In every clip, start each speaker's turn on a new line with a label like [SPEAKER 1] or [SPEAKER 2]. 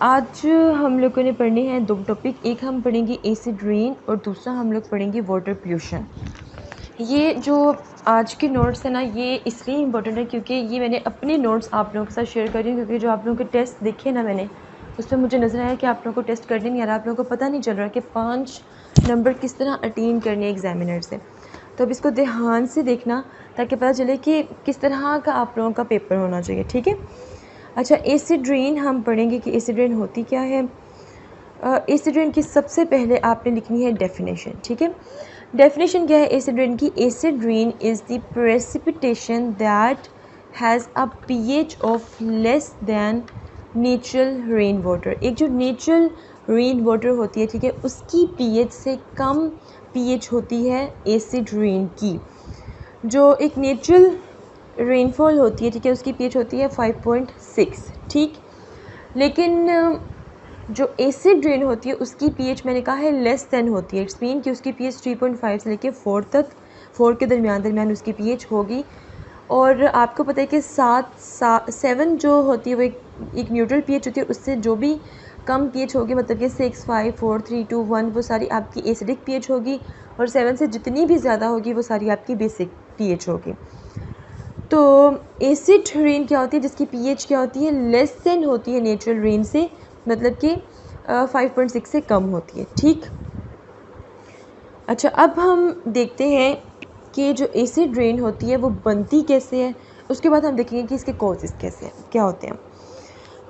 [SPEAKER 1] आज हम लोगों ने पढ़ने हैं दो टॉपिक। एक हम पढ़ेंगे एसिड रेन और दूसरा हम लोग पढ़ेंगे वाटर पोल्यूशन। ये जो आज के नोट्स है ना, ये इसलिए इम्पोर्टेंट है क्योंकि ये मैंने अपने नोट्स आप लोगों के साथ शेयर कर रही हूँ, क्योंकि जो आप लोगों के टेस्ट देखे ना मैंने, उसमें मुझे नज़र आया कि आप लोगों को टेस्ट करने नहीं आ रहा, आप लोगों को पता नहीं चल रहा कि 5 नंबर किस तरह अटेन करने हैं एग्जामिनर से। तो अब इसको ध्यान से देखना ताकि पता चले कि किस तरह का आप लोगों का पेपर होना चाहिए, ठीक है। अच्छा, एसिड रेन हम पढ़ेंगे कि एसिड रेन होती क्या है। एसिड रेन की सबसे पहले आपने लिखनी है डेफिनेशन, ठीक है। डेफिनेशन क्या है एसिड रेन की? Acid rain is the precipitation that has a pH of less than natural rain water. एक जो नेचुरल रेन वाटर होती है, ठीक है, उसकी पीएच से कम पीएच होती है एसिड रेन की। जो एक नेचुरल रेनफॉल होती है, ठीक है, उसकी पीएच होती है 5.6, ठीक। लेकिन जो एसिड रेन होती है उसकी पीएच मैंने कहा है लेस देन होती है। इट्स मीन कि उसकी पीएच 3.5 से लेके 4 तक, 4 के दरमियान उसकी पीएच होगी। और आपको पता है कि 7 जो होती है वो एक न्यूट्रल पीएच होती है, उससे जो भी कम पीएच होगी, मतलब कि 6, 5, 4, 3, 2, 1, वो सारी आपकी एसिडिक पीएच होगी। और 7 से जितनी भी ज़्यादा होगी वो सारी आपकी बेसिक पीएच होगी। तो एसिड रेन क्या होती है? जिसकी पीएच क्या होती है? लेस देन होती है नेचुरल रेन से, मतलब कि 5.6 से कम होती है, ठीक। अच्छा, अब हम देखते हैं कि जो एसिड रेन होती है वो बनती कैसे है। उसके बाद हम देखेंगे कि इसके कॉजेज़ कैसे हैं, क्या होते हैं।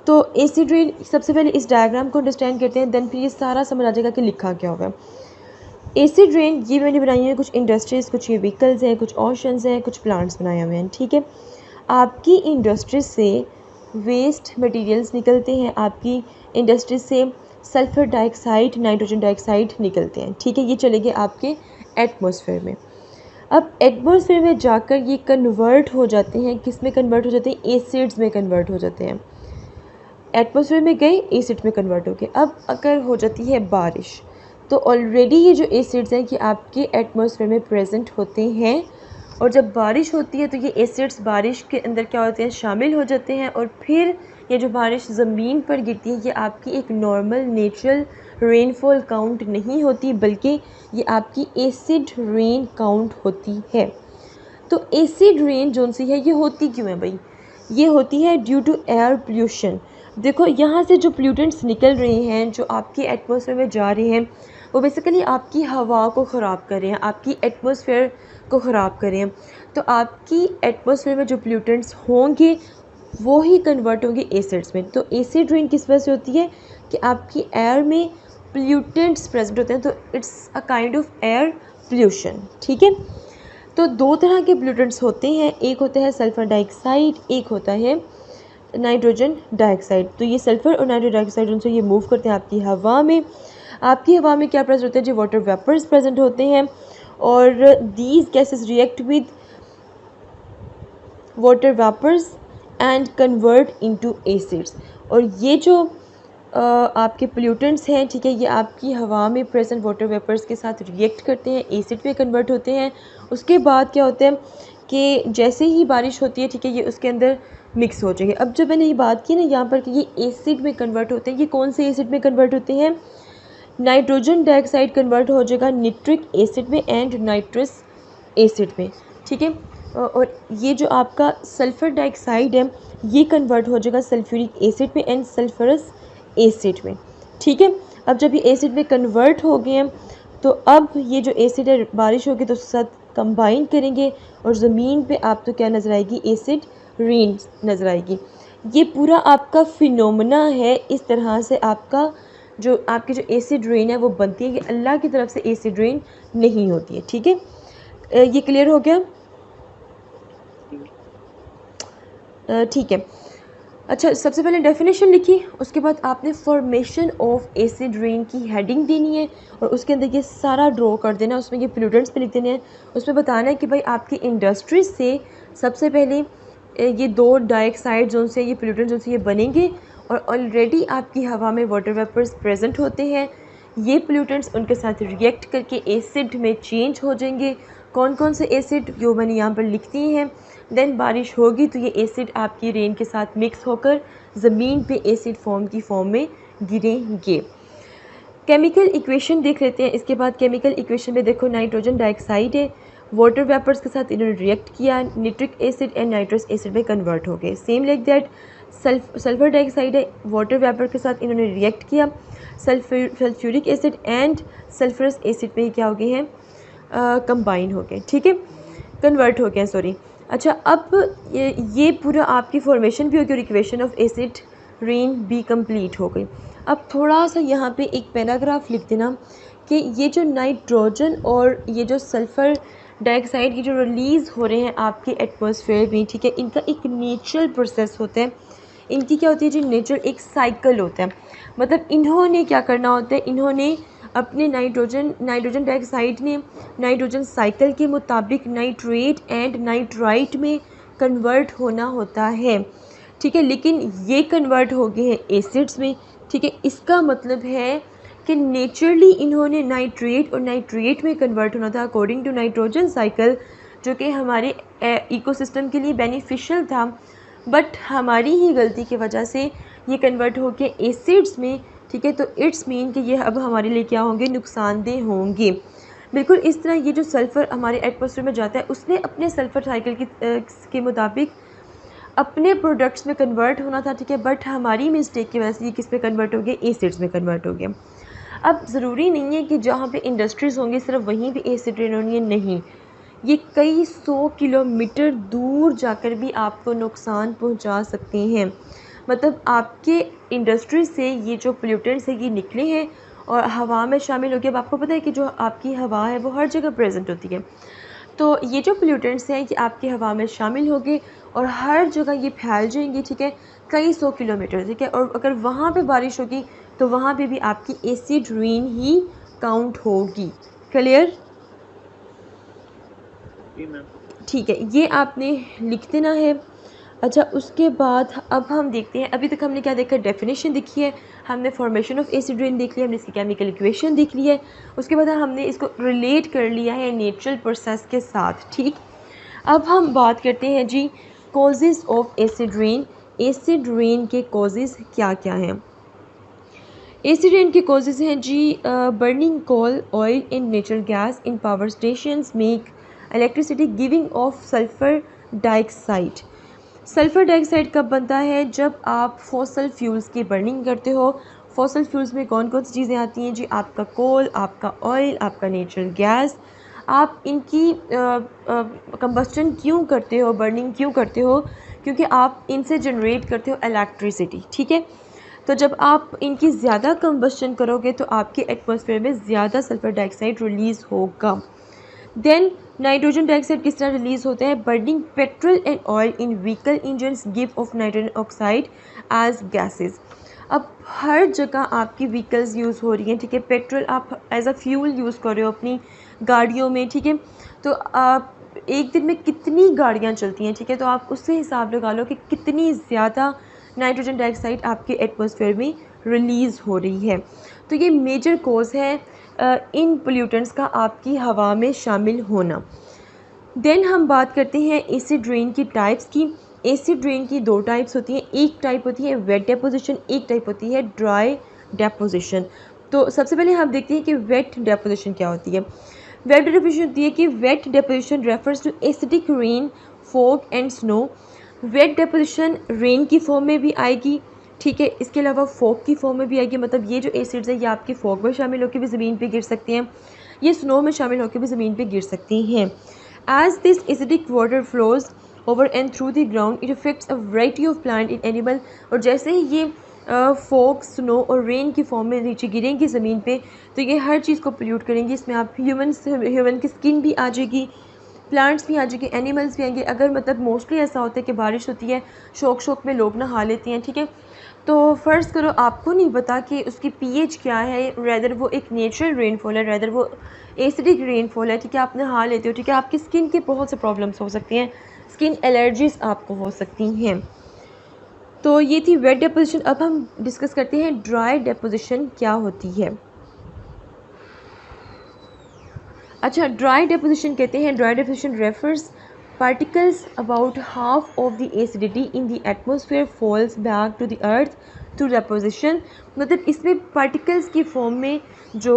[SPEAKER 1] तो एसिड रेन, सबसे पहले इस डायग्राम को अंडरस्टैंड करते हैं, देन फिर ये सारा समझ आ जाएगा कि लिखा क्या होगा। एसिड रेन ये मैंने बनाई है कुछ इंडस्ट्रीज़, कुछ ये व्हीकल्स हैं, कुछ ओशंस हैं, कुछ प्लांट्स बनाए हुए हैं, ठीक है। आपकी इंडस्ट्री से वेस्ट मटेरियल्स निकलते हैं, आपकी इंडस्ट्री से सल्फ़र डाइऑक्साइड, नाइट्रोजन डाइऑक्साइड निकलते हैं, ठीक है। ये चले गए आपके एटमॉस्फेयर में। अब एटमॉस्फेयर में जाकर ये कन्वर्ट हो जाते हैं, किस में कन्वर्ट हो जाते हैं? एसिड्स में कन्वर्ट हो जाते हैं। एटमॉस्फेयर में गए, एसिड में कन्वर्ट हो गए। अब अगर हो जाती है बारिश, तो ऑलरेडी ये जो एसिड्स हैं कि आपके एटमॉस्फेयर में प्रेजेंट होते हैं, और जब बारिश होती है तो ये एसिड्स बारिश के अंदर क्या होते हैं? शामिल हो जाते हैं। और फिर ये जो बारिश ज़मीन पर गिरती है, ये आपकी एक नॉर्मल नेचुरल रेनफॉल काउंट नहीं होती, बल्कि ये आपकी एसिड रेन काउंट होती है। तो एसिड रेन जो सी है ये होती क्यों है भाई? ये होती है ड्यू टू एयर पोल्यूशन। देखो, यहाँ से जो पोल्यूटेंट्स निकल रहे हैं, जो आपके एटमॉस्फेयर में जा रहे हैं, वो बेसिकली आपकी हवा को ख़राब कर रहे हैं, आपकी एटमॉस्फेयर को ख़राब कर रहे हैं। तो आपकी एटमॉस्फेयर में जो पोल्यूटेंट्स होंगे वो ही कन्वर्ट होंगे एसिड्स में। तो एसिड रेन किस वजह से होती है? कि आपकी एयर में पोल्यूटेंट्स प्रेजेंट होते हैं, तो it's a kind of air pollution, ठीक है। तो दो तरह के पोल्यूटेंट्स होते हैं, एक होता है सल्फ़र डाइऑक्साइड, एक होता है नाइट्रोजन डाइऑक्साइड। तो ये सल्फ़र और नाइट्रोजन डाइऑक्साइड उनसे ये मूव करते हैं आपकी हवा में। आपकी हवा में क्या प्रेजेंट होते हैं? जो वाटर वेपर्स प्रेजेंट होते हैं, और these gases react with water vapours and convert into acids. और ये जो आपके पोल्यूटेंट्स हैं, ठीक है, ये आपकी हवा में प्रेजेंट वाटर वेपर्स के साथ रिएक्ट करते हैं, एसिड में कन्वर्ट होते हैं। उसके बाद क्या होता है कि जैसे ही बारिश होती है, ठीक है, ये उसके अंदर मिक्स हो जाएंगे। अब जब मैंने ये बात की ना यहाँ पर कि ये एसिड में कन्वर्ट होते हैं, ये कौन से एसिड में कन्वर्ट होते हैं? नाइट्रोजन डाइऑक्साइड कन्वर्ट हो जाएगा निट्रिक एसिड में एंड नाइट्रस एसिड में, ठीक है। और ये जो आपका सल्फ़र डाइऑक्साइड है ये कन्वर्ट हो जाएगा सल्फ्यूरिक एसिड में एंड सल्फरस एसिड में, ठीक है। अब जब ये एसिड में कन्वर्ट हो गए हैं, तो अब ये जो एसिड है बारिश होगी तो उसके साथ कंबाइन करेंगे, और ज़मीन पे आपको क्या नज़र आएगी? एसिड रेन नज़र आएगी। ये पूरा आपका फिनोमेना है। इस तरह से आपका जो आपकी जो एसिड रेन है वो बनती है। ये अल्लाह की तरफ से एसिड रेन नहीं होती है, ठीक है। ये क्लियर हो गया? ठीक है। अच्छा, सबसे पहले डेफिनेशन लिखी, उसके बाद आपने फॉर्मेशन ऑफ एसिड रेन की हेडिंग देनी है, और उसके अंदर ये सारा ड्रॉ कर देना, उसमें ये पोल्यूटेंट्स पे लिख देने हैं। उसमें बताना है कि भाई आपकी इंडस्ट्री से सबसे पहले ये 2 डाइऑक्साइड जो से ये पोल्यूटेंट्स जो से ये बनेंगे, और ऑलरेडी आपकी हवा में वाटर वेपर्स प्रेजेंट होते हैं। ये पोल्यूटेंट्स उनके साथ रिएक्ट करके एसिड में चेंज हो जाएंगे। कौन कौन से एसिड जो मैंने यहाँ पर लिख दिए हैं? देन बारिश होगी तो ये एसिड आपकी रेन के साथ मिक्स होकर ज़मीन पे एसिड फॉर्म में गिरेंगे। केमिकल इक्वेशन देख लेते हैं। इसके बाद केमिकल इक्वेशन में देखो नाइट्रोजन डाइऑक्साइड है, वाटर वेपर्स के साथ इन्होंने रिएक्ट किया, nitric acid and nitrous acid में कन्वर्ट हो गए। Same like that sulphur dioxide है, वाटर वेपर के साथ इन्होंने रिएक्ट किया, sulphuric acid and sulphurous acid में क्या हो गए हैं, कंबाइन हो गए, ठीक है, कन्वर्ट हो गए, सॉरी। अच्छा, अब ये पूरा आपकी फॉर्मेशन भी हो गई और इक्वेशन ऑफ एसिड रेन भी कंप्लीट हो गई। अब थोड़ा सा यहाँ पे एक पैराग्राफ लिख देना कि ये जो नाइट्रोजन और ये जो सल्फ़र डाइऑक्साइड की जो रिलीज़ हो रहे हैं आपके एटमॉस्फेयर में, ठीक है, इनका एक नेचुरल प्रोसेस होता है। इनकी क्या होती है जी, नेचुरल एक साइकिल होता है। मतलब इन्होंने क्या करना होता है, इन्होंने अपने नाइट्रोजन डाइऑक्साइड ने नाइट्रोजन साइकिल के मुताबिक नाइट्रेट एंड नाइट्राइट में कन्वर्ट होना होता है, ठीक है। लेकिन ये कन्वर्ट हो गए हैं एसिड्स में, ठीक है। इसका मतलब है कि नेचुरली इन्होंने नाइट्रेट और नाइट्रेट में कन्वर्ट होना था अकॉर्डिंग टू नाइट्रोजन साइकिल, जो कि हमारे इकोसिस्टम के लिए बेनिफिशियल था। बट हमारी ही गलती की वजह से ये कन्वर्ट हो के एसिड्स में, ठीक है। तो इट्स मीन कि ये अब हमारे लिए क्या होंगे, नुकसानदेह होंगे। बिल्कुल इस तरह ये जो सल्फ़र हमारे एटमॉस्फेयर में जाता है, उसने अपने सल्फ़र साइकिल के मुताबिक अपने प्रोडक्ट्स में कन्वर्ट होना था, ठीक है। बट हमारी मिस्टेक की वजह से ये किस में कन्वर्ट हो गया, एसिड्स में कन्वर्ट हो गया। अब ज़रूरी नहीं है कि जहाँ पे इंडस्ट्रीज़ होंगी सिर्फ वहीं पे एसिड रेन होनी है, नहीं, ये कई 100 किलोमीटर दूर जाकर भी आपको नुकसान पहुँचा सकते हैं। मतलब आपके इंडस्ट्री से ये जो पोल्यूटेंट्स है ये निकले हैं और हवा में शामिल हो गए। अब आपको पता है कि जो आपकी हवा है वो हर जगह प्रेजेंट होती है, तो ये जो पोल्यूटेंट्स हैं कि आपकी हवा में शामिल हो गए और हर जगह ये फैल जाएंगी, ठीक है, कई 100 किलोमीटर, ठीक है। और अगर वहाँ पे बारिश होगी तो वहाँ पे भी आपकी एसिड रेन ही काउंट होगी। क्लियर? ठीक है, ये आपने लिख देना है। अच्छा, उसके बाद अब हम देखते हैं, अभी तक हमने क्या देखा, डेफिनेशन देखी है, हमने फॉर्मेशन ऑफ एसिड रेन देख लिया, हमने इसकी केमिकल इक्वेशन देख ली है, उसके बाद हमने इसको रिलेट कर लिया है नेचुरल प्रोसेस के साथ, ठीक। अब हम बात करते हैं जी causes of acid rain. Acid rain के कॉजेज़ क्या क्या हैं? एसिड रेन के कॉजेज़ हैं जी, burning coal, oil and natural gas in power stations make electricity giving off sulphur dioxide. Sulphur dioxide कब बनता है, जब आप फॉसल फ्यूल्स की बर्निंग करते हो। फॉसल फ्यूल्स में कौन कौन सी चीज़ें आती हैं जी, आपका कोल, आपका ऑयल, आपका नेचुरल गैस। आप इनकी कंबस्टन क्यों करते हो, बर्निंग क्यों करते हो, क्योंकि आप इनसे जनरेट करते हो इलेक्ट्रिसिटी, ठीक है। तो जब आप इनकी ज़्यादा कंबस्टन करोगे तो आपके एटमॉस्फेयर में ज़्यादा सल्फ़र डाइऑक्साइड रिलीज़ होगा। देन नाइट्रोजन डाइऑक्साइड किस तरह रिलीज होता है, burning petrol and oil in vehicle engines give off nitrogen oxide as gases. अब हर जगह आपकी व्हीकल्स यूज़ हो रही हैं, ठीक है, पेट्रोल आप एज अ फ्यूल यूज़ कर रहे हो अपनी गाड़ियों में, ठीक है। तो आप एक दिन में कितनी गाड़ियाँ चलती हैं, ठीक है, तो आप उससे हिसाब लगा लो कि कितनी ज़्यादा नाइट्रोजन डाइऑक्साइड आपके एटमॉस्फेयर में रिलीज़ हो रही है। तो ये मेजर कोज है इन पोल्यूटेंट्स का आपकी हवा में शामिल होना। देन हम बात करते हैं एसिड रेन की टाइप्स की। एसिड रेन की दो टाइप्स होती हैं, एक टाइप होती है वेट डेपोजिशन, एक टाइप होती है ड्राई डेपोजिशन। तो सबसे पहले हम देखते हैं कि वेट डेपोजिशन क्या होती है। वेट डेपोजिशन होती है कि wet deposition refers to acidic rain, fog and snow. Wet deposition rain की फॉर्म में भी आएगी, ठीक है, इसके अलावा फॉग की फॉर्म में भी आएगी। मतलब ये जो एसिड्स है ये आपकी फॉग में शामिल होकर भी ज़मीन पे गिर सकते हैं, ये स्नो में शामिल होकर भी ज़मीन पे गिर सकती हैं। As this acidic water flows over and through the ground it affects a variety of plant in animal. और जैसे ही ये फॉग, स्नो और रेन की फॉर्म में नीचे गिरेंगी ज़मीन पे तो ये हर चीज़ को पोल्यूट करेंगी। इसमें आप ह्यूमन की स्किन भी आ जाएगी, प्लांट्स भी आ जाएंगे, एनिमल्स भी आएंगे। अगर मतलब मोस्टली ऐसा होता है कि बारिश होती है, शौक में लोग नहा लेते हैं, ठीक है, तो फ़र्ज़ करो आपको नहीं पता कि उसकी पीएच क्या है, रेदर वो एक नेचुरल रेनफॉल है, रेदर वो एसिडिक रेनफॉल है, ठीक है, आप नहा लेते हो, ठीक है, आपकी स्किन के बहुत से प्रॉब्लम्स हो सकती हैं, स्किन एलर्जीज आपको हो सकती हैं। तो ये थी वेट डेपोजिशन। अब हम डिस्कस करते हैं ड्राई डेपोजिशन क्या होती है। अच्छा, ड्राई डेपोजिशन कहते हैं, dry deposition refers particles about half of the acidity in the atmosphere falls back to the earth through deposition। मतलब इसमें पार्टिकल्स की फॉर्म में जो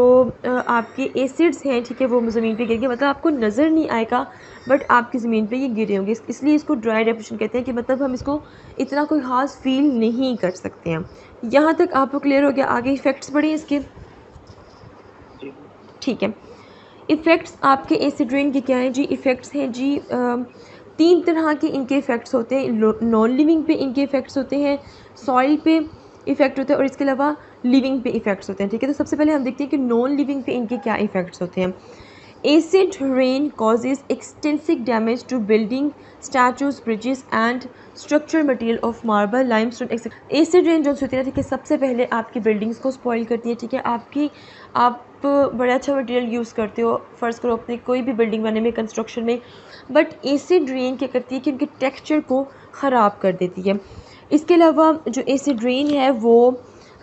[SPEAKER 1] आपके एसिड्स हैं, ठीक है, वो ज़मीन पे गिर गए, मतलब आपको नज़र नहीं आएगा बट आपकी ज़मीन पे ये गिरे होंगे, इसलिए इसको ड्राई डेपोजिशन कहते हैं कि मतलब हम इसको इतना कोई ख़ास फील नहीं कर सकते हैं। यहाँ तक आपको क्लियर हो गया? आगे इफ़ेक्ट्स बढ़े इसके, ठीक है। इफ़ेक्ट्स आपके एसिड रेन के क्या हैं जी? इफ़ेक्ट्स हैं जी 3 तरह के इनके इफ़ेक्ट्स होते हैं। नॉन लिविंग पे इनके इफ़ेक्ट्स होते हैं, सॉइल पे इफ़ेक्ट होते हैं और इसके अलावा लिविंग पे इफ़ेक्ट्स होते हैं, ठीक है। तो सबसे पहले हम देखते हैं कि नॉन लिविंग पे इनके क्या इफ़ेक्ट्स होते हैं। Acid rain causes extensive damage to building, statues, bridges and structure material of marble, limestone etcetera. Acid rain जो होती है, ठीक है, सबसे पहले आपकी बिल्डिंग्स को स्पॉइल करती है, ठीक है। आप बड़ा अच्छा मटेरियल यूज़ करते हो, फ़र्ज़ करो अपनी कोई भी बिल्डिंग बनाने में, कंस्ट्रक्शन में, बट एसिड रेन क्या करती है कि उनके टेक्सचर को ख़राब कर देती है। इसके अलावा जो एसिड रेन है वो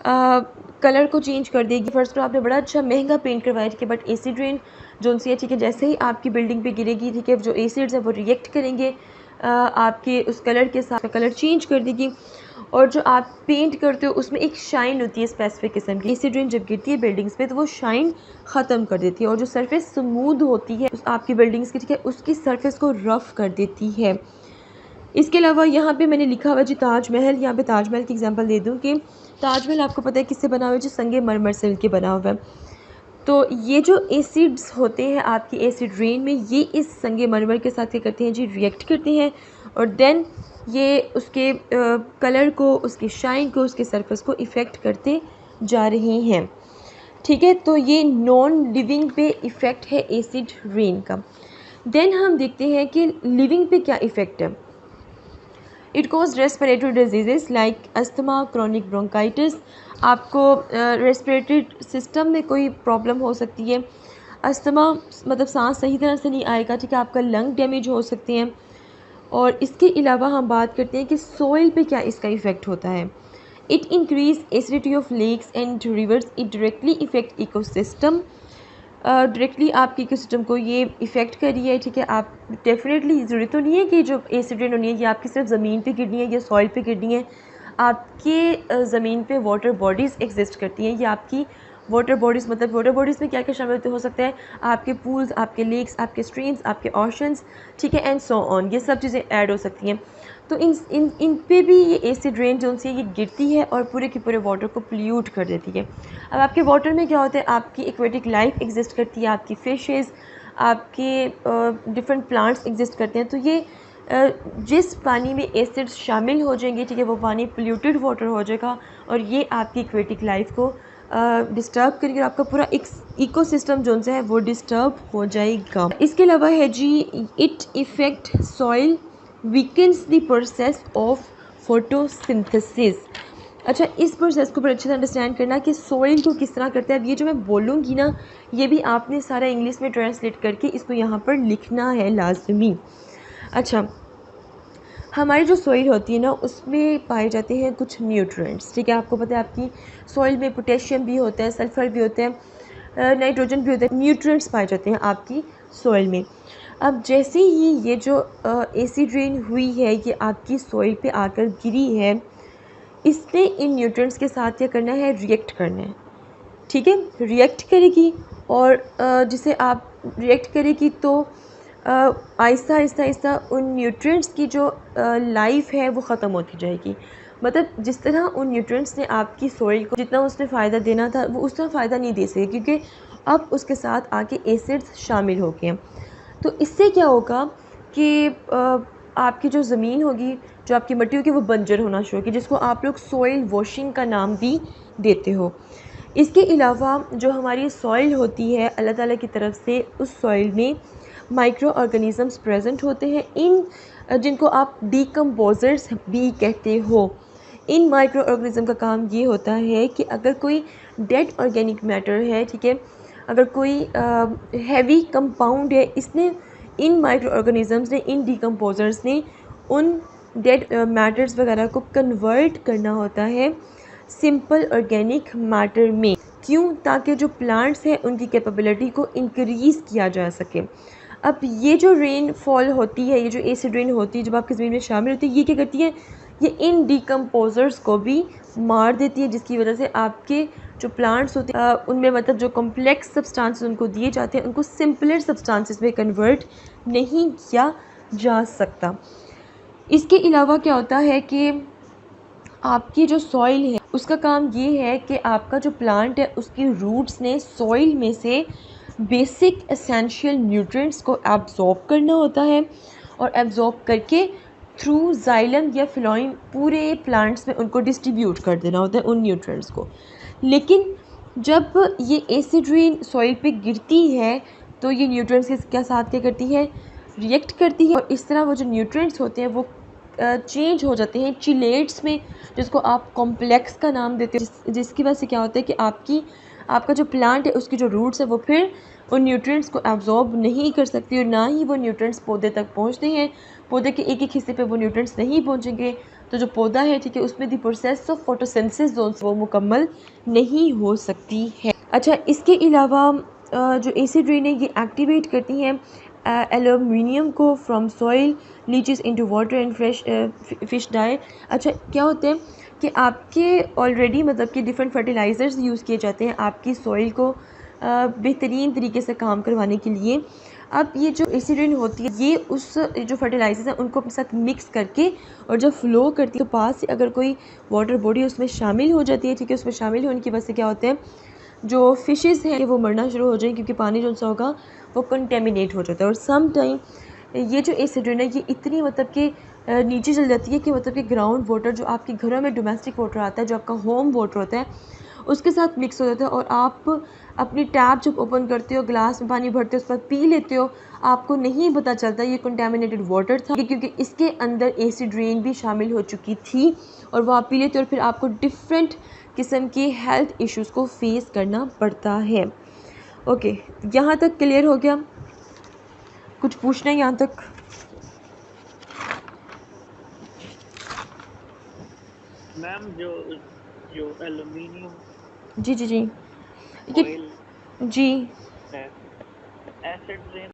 [SPEAKER 1] कलर को चेंज कर देगी। फ़र्ज़ करो आपने बड़ा अच्छा महंगा पेंट करवाया, ठीक है, बट एसिड रेन जो सी है, ठीक है, जैसे ही आपकी बिल्डिंग पे गिरेगी, ठीक है, जो एसिड्स हैं वो रिएक्ट करेंगे आपके उस कलर के साथ, कलर चेंज कर देगी। और जो आप पेंट करते हो उसमें एक शाइन होती है स्पेसिफिक किस्म की। एसिड रेन जब गिरती है बिल्डिंग्स पे तो वो शाइन ख़त्म कर देती है और जो सरफेस स्मूथ होती है उस आपकी बिल्डिंग्स की, ठीक है, उसकी सरफेस को रफ़ कर देती है। इसके अलावा यहाँ पे मैंने लिखा हुआ जी ताजमहल, यहाँ पे ताजमहल की एग्जांपल दे दूँ कि ताजमहल आपको पता है किससे बना हुआ है? जो संगे मरमर से मिलके बना हुआ है। तो ये जो एसिड्स होते हैं आपकी एसिड रेन में, ये इस संगे मरमर के साथ क्या करते हैं जी? रिएक्ट करते हैं और देन ये उसके कलर को, उसकी शाइन को, उसके सरफेस को इफ़ेक्ट करते जा रहे हैं, ठीक है। तो ये नॉन लिविंग पे इफ़ेक्ट है एसिड रेन का। देन हम देखते हैं कि लिविंग पे क्या इफ़ेक्ट है। It cause respiratory disease like asthma, chronic bronchitis. आपको रेस्पिरेटरी सिस्टम में कोई प्रॉब्लम हो सकती है, अस्थमा मतलब सांस सही तरह से नहीं आएगा, ठीक है, आपका लंग डैमेज हो सकते हैं। और इसके अलावा हम बात करते हैं कि सोइल पे क्या इसका इफ़ेक्ट होता है। It increase acidity of lakes and rivers. It directly effect ecosystem. Directly आपके इकोसिस्टम को ये इफ़ेक्ट कर रही है, ठीक है। आप डेफिनेटली ज़रूरी तो नहीं है कि जो एसिड रेन होनी है ये आपकी सिर्फ ज़मीन पे गिरनी है या सॉइल पे गिरनी है। आपके ज़मीन पे वाटर बॉडीज़ एग्जिस्ट करती हैं। ये आपकी वाटर बॉडीज़, मतलब वाटर बॉडीज़ में क्या क्या शामिल हो सकता है? आपके पूल्स, आपके लेक्स, आपके स्ट्रीम्स, आपके ओशंस, ठीक है, एंड सो ऑन, ये सब चीज़ें ऐड हो सकती हैं। तो इन पे भी ये एसिड रेन जो उनसे ये गिरती है और पूरे के पूरे वाटर को पोल्यूट कर देती है। अब आपके वाटर में क्या होता है? आपकी एक्वेटिक लाइफ एग्जिस्ट करती है, आपकी फ़िशेज़, आपके डिफरेंट प्लांट्स एग्जिस्ट करते हैं। तो ये जिस पानी में एसिड्स शामिल हो जाएंगे, ठीक है, वो पानी पोल्यूटेड वाटर हो जाएगा और ये आपकी एक्वेटिक लाइफ को डिस्टर्ब करेंगे और आपका पूरा इकोसिस्टम जो है वो डिस्टर्ब हो जाएगा। इसके अलावा है जी it effect soil, weakens the process of photosynthesis. अच्छा, इस प्रोसेस को बड़े अच्छे से अंडरस्टैंड करना कि सॉइल को किस तरह करता है। अब ये जो मैं बोलूँगी ना, ये भी आपने सारा इंग्लिश में ट्रांसलेट करके इसको यहाँ पर लिखना है लाजमी। अच्छा, हमारी जो सॉइल होती है ना उसमें पाए जाते हैं कुछ न्यूट्रिएंट्स, ठीक है। आपको पता है आपकी सॉइल में पोटेशियम भी होता है, सल्फ़र भी होते हैं, नाइट्रोजन भी होता है, न्यूट्रिएंट्स पाए जाते हैं आपकी सॉइल में। अब जैसे ही ये जो एसिड रेन हुई है ये आपकी सॉइल पे आकर गिरी है, इसने इन न्यूट्रिएंट्स के साथ क्या करना है? रिएक्ट करना है, ठीक है। रिएक्ट करेगी और जिसे आप रिएक्ट करेगी तो आहिस्ता आहिस्ता आहिस्ता उन न्यूट्रिएंट्स की जो लाइफ है वो ख़त्म होती जाएगी। मतलब जिस तरह उन न्यूट्रिएंट्स ने आपकी सॉइल को जितना उसने फ़ायदा देना था वो उस तरह फ़ायदा नहीं दे सके, क्योंकि अब उसके साथ आके एसिड्स शामिल हो गए हैं। तो इससे क्या होगा कि आपकी जो ज़मीन होगी, जो आपकी मिट्टी होगी, वो बंजर होना शुरू होगी, जिसको आप लोग सॉइल वॉशिंग का नाम भी देते हो। इसके अलावा जो हमारी सॉइल होती है अल्लाह ताला की तरफ से, उस सॉइल में माइक्रो ऑर्गेनिज़म्स प्रेजेंट होते हैं, इन जिनको आप डीकम्पोजर्स भी कहते हो। इन माइक्रो ऑर्गेनिज़म का काम ये होता है कि अगर कोई डेड ऑर्गेनिक मैटर है, ठीक है, अगर कोई हैवी कंपाउंड है, इसने इन माइक्रो ऑर्गेनिज़म्स ने, इन डीकम्पोजर्स ने उन डेड मैटर्स वगैरह को कन्वर्ट करना होता है सिंपल ऑर्गेनिक मैटर में। क्यों? ताकि जो प्लांट्स हैं उनकी कैपेबिलिटी को इंक्रीज़ किया जा सके। अब ये जो रेन फॉल होती है, ये जो एसिड रेन होती है जब आपकी ज़मीन में शामिल होती है, ये क्या करती है, ये इन डिकम्पोजर्स को भी मार देती है, जिसकी वजह से आपके जो प्लांट्स होते हैं उनमें मतलब जो कॉम्प्लेक्स सब्सटेंसेस उनको दिए जाते हैं उनको सिंपलर सब्सटेंसेस में कन्वर्ट नहीं किया जा सकता। इसके अलावा क्या होता है कि आपकी जो सॉइल है उसका काम ये है कि आपका जो प्लांट है उसकी रूट्स ने सॉइल में से बेसिक एसेंशियल न्यूट्रिएंट्स को एब्जॉर्ब करना होता है और एब्जॉर्ब करके थ्रू जाइलम या फ्लोएम पूरे प्लांट्स में उनको डिस्ट्रीब्यूट कर देना होता है उन न्यूट्रिएंट्स को। लेकिन जब ये एसिड रेन सॉइल पे गिरती है तो ये न्यूट्रिएंट्स के क्या साथ क्या करती है, रिएक्ट करती है और इस तरह वो जो न्यूट्रिएंट्स होते हैं वो चेंज हो जाते हैं चिलेट्स में, जिसको आप कॉम्प्लेक्स का नाम देते हो, जिसकी वजह से क्या होता है कि आपका जो प्लांट है उसकी जो रूट्स है वो फिर उन न्यूट्रिएंट्स को एब्जॉर्ब नहीं कर सकती और ना ही वो न्यूट्रिएंट्स पौधे तक पहुंचते हैं। पौधे के एक एक हिस्से पे वो न्यूट्रिएंट्स नहीं पहुंचेंगे तो जो पौधा है, ठीक है, उसमें the process of photosynthesis zone वो मुकम्मल नहीं हो सकती है। अच्छा, इसके अलावा जो एसिड रेन है ये एक्टिवेट करती हैं एल्यूमिनियम को from soil leches into water and fresh fish diet. अच्छा, क्या होते हैं कि आपके ऑलरेडी मतलब कि डिफरेंट फर्टिलाइज़र्स यूज़ किए जाते हैं आपकी सॉइल को बेहतरीन तरीके से काम करवाने के लिए। अब ये जो एसिड रेन होती है ये उस जो फर्टिलाइजर्स हैं उनको अपने साथ मिक्स करके और जब फ्लो करती है तो पास से अगर कोई वाटर बॉडी उसमें शामिल हो जाती है, ठीक है, उसमें शामिल होने की वजह से क्या होते हैं, जो फिशेस हैं वो मरना शुरू हो जाएंगे क्योंकि पानी जो सा होगा वो कंटेमिनेट हो जाता है। और सम टाइम ये जो एसिड रेन है ये इतनी मतलब कि नीचे चल जाती है कि मतलब कि ग्राउंड वाटर जो आपके घरों में डोमेस्टिक वाटर आता है, जो आपका होम वाटर होता है, उसके साथ मिक्स हो जाता है और आप अपनी टैप जब ओपन करते हो, ग्लास में पानी भरते हो, उस पर पी लेते हो, आपको नहीं पता चलता ये कंटेमिनेटेड वाटर था क्योंकि इसके अंदर एसिड रेन भी शामिल हो चुकी थी और वो आप पी लेते हो और फिर आपको डिफरेंट किस्म के हेल्थ इश्यूज़ को फेस करना पड़ता है। ओके, यहाँ तक क्लियर हो गया? कुछ पूछना है यहाँ तक?
[SPEAKER 2] मैम जो जो एल्युमिनियम
[SPEAKER 1] जी जी जी, ये
[SPEAKER 2] फॉइल
[SPEAKER 1] जी
[SPEAKER 2] है, एसिड रेन